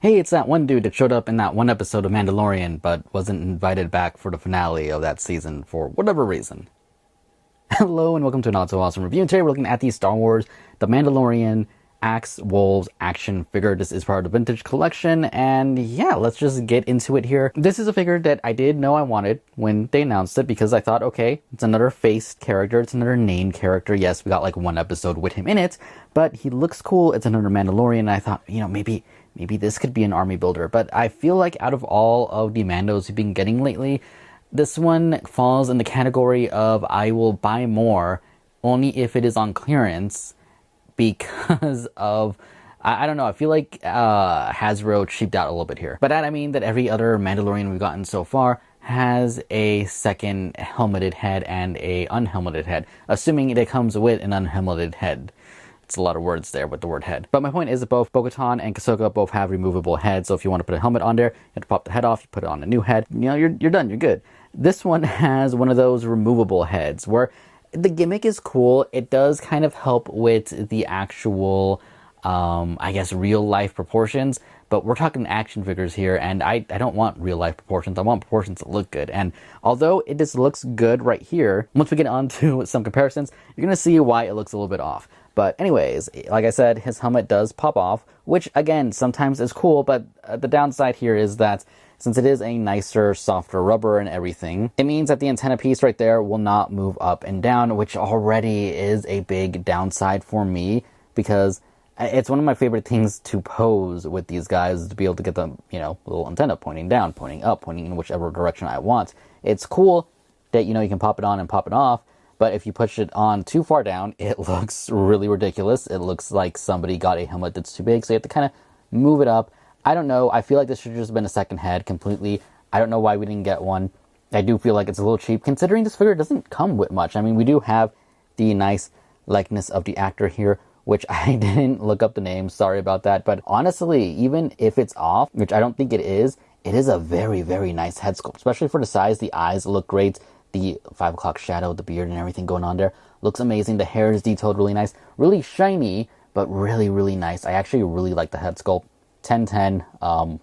Hey, it's that one dude that showed up in that one episode of Mandalorian, but wasn't invited back for the finale of that season for whatever reason. Hello and welcome to an Not So Awesome review. And today we're looking at the Star Wars The Mandalorian Axe Woves action figure. This is part of the vintage collection, and yeah, let's just get into it here. This is a figure that I did know I wanted when they announced it because I thought, okay, it's another faced character, it's another named character. Yes, we got like one episode with him in it, but he looks cool. It's another Mandalorian, and I thought, maybe this could be an army builder. But I feel like out of all of the Mandos we've been getting lately, this one falls in the category of I will buy more only if it is on clearance because of, I don't know, I feel like Hasbro cheaped out a little bit here. But that I mean that every other Mandalorian we've gotten so far has a second helmeted head and a unhelmeted head, assuming it comes with an unhelmeted head. It's a lot of words there with the word head. But my point is that both Bo-Katan and Ahsoka both have removable heads. So if you want to put a helmet on there, you have to pop the head off, you put it on a new head. You're done, you're good. This one has one of those removable heads where the gimmick is cool. It does kind of help with the actual, I guess, real life proportions. But we're talking action figures here, and I don't want real life proportions. I want proportions that look good. And although it just looks good right here, once we get on to some comparisons, you're going to see why it looks a little bit off. But anyways, like I said, his helmet does pop off, which again, sometimes is cool, but the downside here is that since it is a nicer, softer rubber and everything, it means that the antenna piece right there will not move up and down, which already is a big downside for me because it's one of my favorite things to pose with these guys, to be able to get the, little antenna pointing down, pointing up, pointing in whichever direction I want. It's cool that, you can pop it on and pop it off, but if you push it on too far down, it looks really ridiculous. It looks like somebody got a helmet that's too big, so you have to kind of move it up. I don't know. I feel like this should have just been a second head completely. I don't know why we didn't get one. I do feel like it's a little cheap, considering this figure doesn't come with much. I mean, we do have the nice likeness of the actor here, which I didn't look up the name. Sorry about that. But honestly, even if it's off, which I don't think it is a very, very nice head sculpt, especially for the size. The eyes look great. The 5 o'clock shadow, the beard and everything going on there looks amazing. The hair is detailed really nice. Really shiny, but really, really nice. I actually really like the head sculpt. 10/10.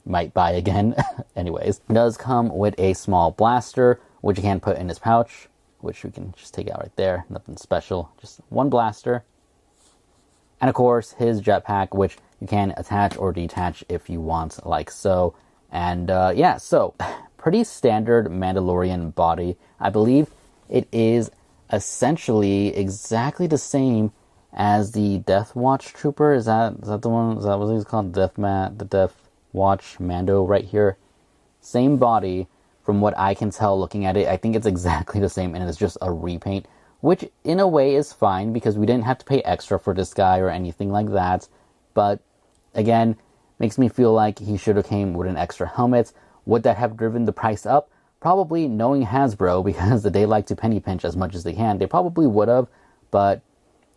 Might buy again. Anyways, it does come with a small blaster, which you can put in his pouch, which we can just take out right there. Nothing special. Just one blaster. And of course, his jetpack, which you can attach or detach if you want, like so. And yeah, so pretty standard Mandalorian body. I believe it is essentially exactly the same as the Death Watch Trooper. Is that the one? Is that what he's called? The Death Watch Mando right here. Same body from what I can tell looking at it. I think it's exactly the same, and it's just a repaint, which in a way is fine because we didn't have to pay extra for this guy or anything like that. But again, makes me feel like he should have came with an extra helmet. Would that have driven the price up? Probably, knowing Hasbro, because they like to penny pinch as much as they can. They probably would have, but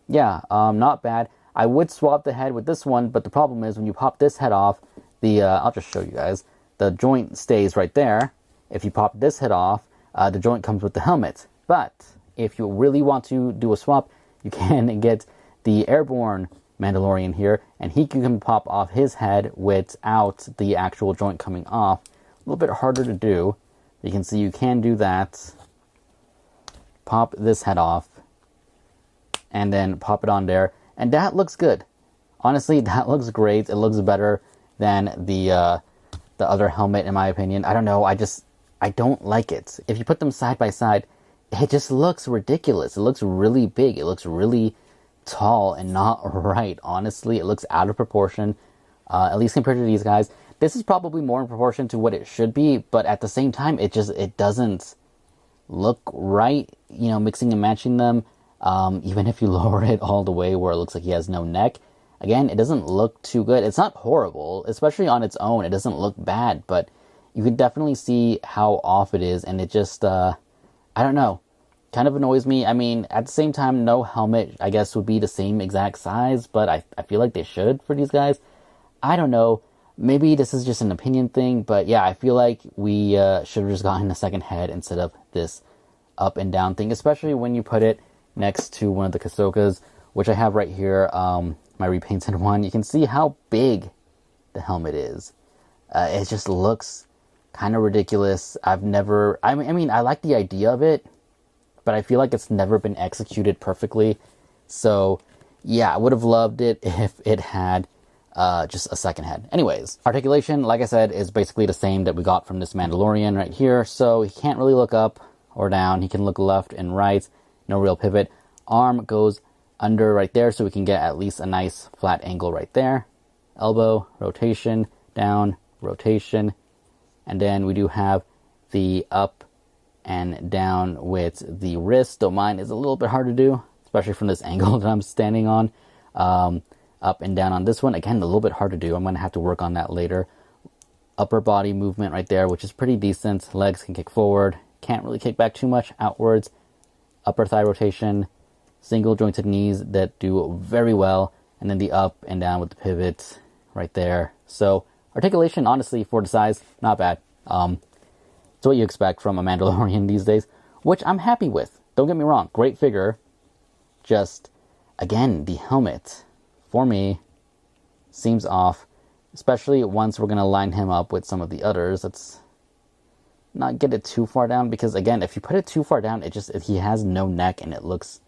yeah, not bad. I would swap the head with this one, but the problem is when you pop this head off, I'll just show you guys. The joint stays right there. If you pop this head off, the joint comes with the helmet. But if you really want to do a swap, you can get the airborne Mandalorian here, and he can pop off his head without the actual joint coming off. A little bit harder to do. You can see you can do that. Pop this head off, and then pop it on there, and that looks good. Honestly, that looks great. It looks better than the other helmet, in my opinion. I don't know. I don't like it. If you put them side by side, it just looks ridiculous. It looks really big. It looks really tall and not right. Honestly, it looks out of proportion, at least compared to these guys. This is probably more in proportion to what it should be, but at the same time, it doesn't look right, mixing and matching them. Even if you lower it all the way where it looks like he has no neck, again, it doesn't look too good. It's not horrible, especially on its own. It doesn't look bad, but you can definitely see how off it is, and it just, I don't know, kind of annoys me. I mean, at the same time, no helmet, I guess, would be the same exact size, but I feel like they should for these guys. I don't know. Maybe this is just an opinion thing, but yeah, I feel like we should have just gotten a second head instead of this up and down thing, especially when you put it next to one of the Ahsokas, which I have right here, my repainted one. You can see how big the helmet is. It just looks kind of ridiculous. I mean, I like the idea of it, but I feel like it's never been executed perfectly. So, yeah, I would have loved it if it had just a second head. Anyways, articulation, like I said, is basically the same that we got from this Mandalorian right here. So he can't really look up or down. He can look left and right. No real pivot. Arm goes under right there, so we can get at least a nice flat angle right there. Elbow, rotation, down, rotation. And then we do have the up and down with the wrist. Though mine is a little bit hard to do, especially from this angle that I'm standing on. Up and down on this one, again, a little bit hard to do. I'm going to have to work on that later. Upper body movement right there, which is pretty decent. Legs can kick forward, can't really kick back too much outwards. Upper thigh rotation, single jointed knees that do very well, and then the up and down with the pivot right there. So articulation, honestly, for the size, not bad. It's what you expect from a Mandalorian these days, which I'm happy with. Don't get me wrong, great figure. Just, again, the helmet, for me, seems off, especially once we're going to line him up with some of the others. Let's not get it too far down, because, again, if you put it too far down, he has no neck, and it looks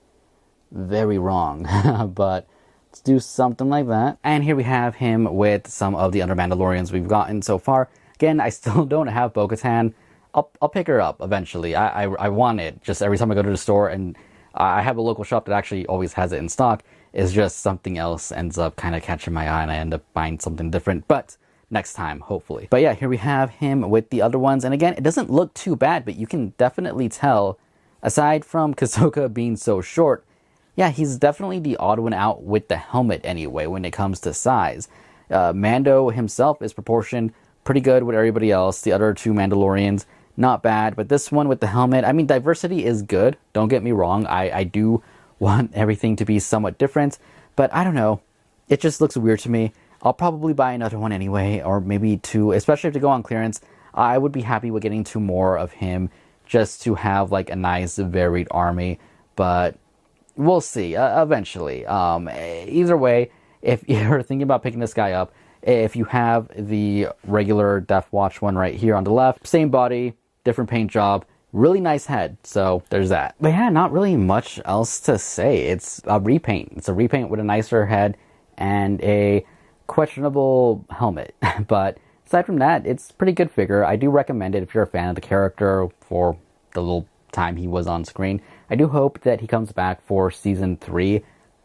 very wrong. But let's do something like that. And here we have him with some of the other Mandalorians we've gotten so far. Again, I still don't have Bo-Katan. I'll pick her up eventually. I want it. Just every time I go to the store, and I have a local shop that actually always has it in stock, is just something else ends up kind of catching my eye, and I end up buying something different. But next time, hopefully. But yeah, here we have him with the other ones. And again, it doesn't look too bad, but you can definitely tell, aside from Ahsoka being so short, yeah, he's definitely the odd one out with the helmet anyway when it comes to size. Mando himself is proportioned pretty good with everybody else. The other two Mandalorians, not bad. But this one with the helmet, I mean, diversity is good. Don't get me wrong. I do want everything to be somewhat different. But I don't know. It just looks weird to me. I'll probably buy another one anyway, or maybe two, especially if they go on clearance. I would be happy with getting two more of him just to have like a nice varied army. But we'll see eventually. Either way, if you're thinking about picking this guy up, if you have the regular Death Watch one right here on the left, same body, different paint job, really nice head. So there's that. But yeah, not really much else to say. It's a repaint. It's a repaint with a nicer head and a questionable helmet. But aside from that, it's a pretty good figure. I do recommend it if you're a fan of the character for the little time he was on screen. I do hope that he comes back for season 3.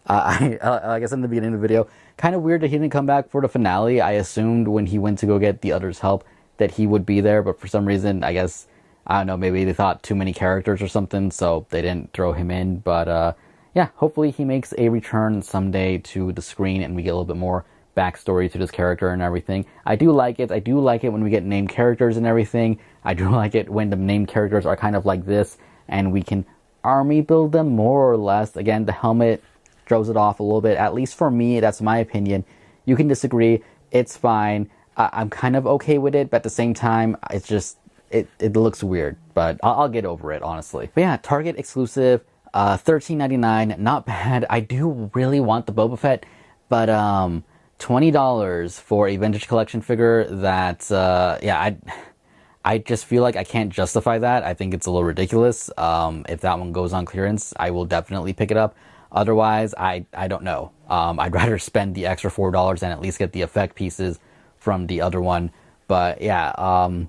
Like I said in the beginning of the video, kind of weird that he didn't come back for the finale. I assumed when he went to go get the others' help that he would be there, but for some reason, I guess, I don't know, maybe they thought too many characters or something, so they didn't throw him in. But yeah, hopefully he makes a return someday to the screen and we get a little bit more backstory to this character and everything. I do like it. I do like it when we get named characters and everything. I do like it when the named characters are kind of like this and we can army build them more or less. Again, the helmet throws it off a little bit. At least for me, that's my opinion. You can disagree. It's fine. I'm kind of okay with it, but at the same time, it's just, it looks weird. But I'll get over it, honestly. But yeah, Target exclusive, $13.99. Not bad. I do really want the Boba Fett, but $20 for a vintage collection figure that, yeah, I just feel like I can't justify that. I think it's a little ridiculous. If that one goes on clearance, I will definitely pick it up. Otherwise, I don't know. I'd rather spend the extra $4 and at least get the effect pieces from the other one. But yeah,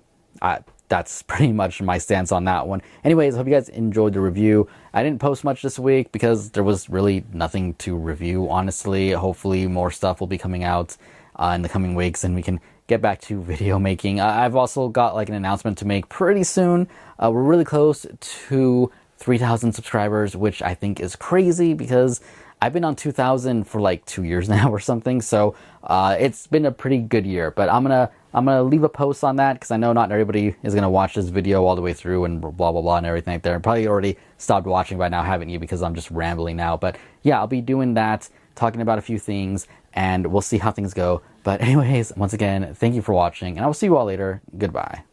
that's pretty much my stance on that one. Anyways, I hope you guys enjoyed the review. I didn't post much this week because there was really nothing to review, honestly. Hopefully more stuff will be coming out in the coming weeks and we can get back to video making. I've also got like an announcement to make pretty soon. We're really close to 3,000 subscribers, which I think is crazy because I've been on 2,000 for like 2 years now or something. So it's been a pretty good year. But I'm gonna leave a post on that because I know not everybody is gonna watch this video all the way through and blah blah blah and everything like that. Probably already stopped watching by now, haven't you? Because I'm just rambling now. But yeah, I'll be doing that, talking about a few things, and we'll see how things go. But anyways, once again, thank you for watching, and I will see you all later. Goodbye.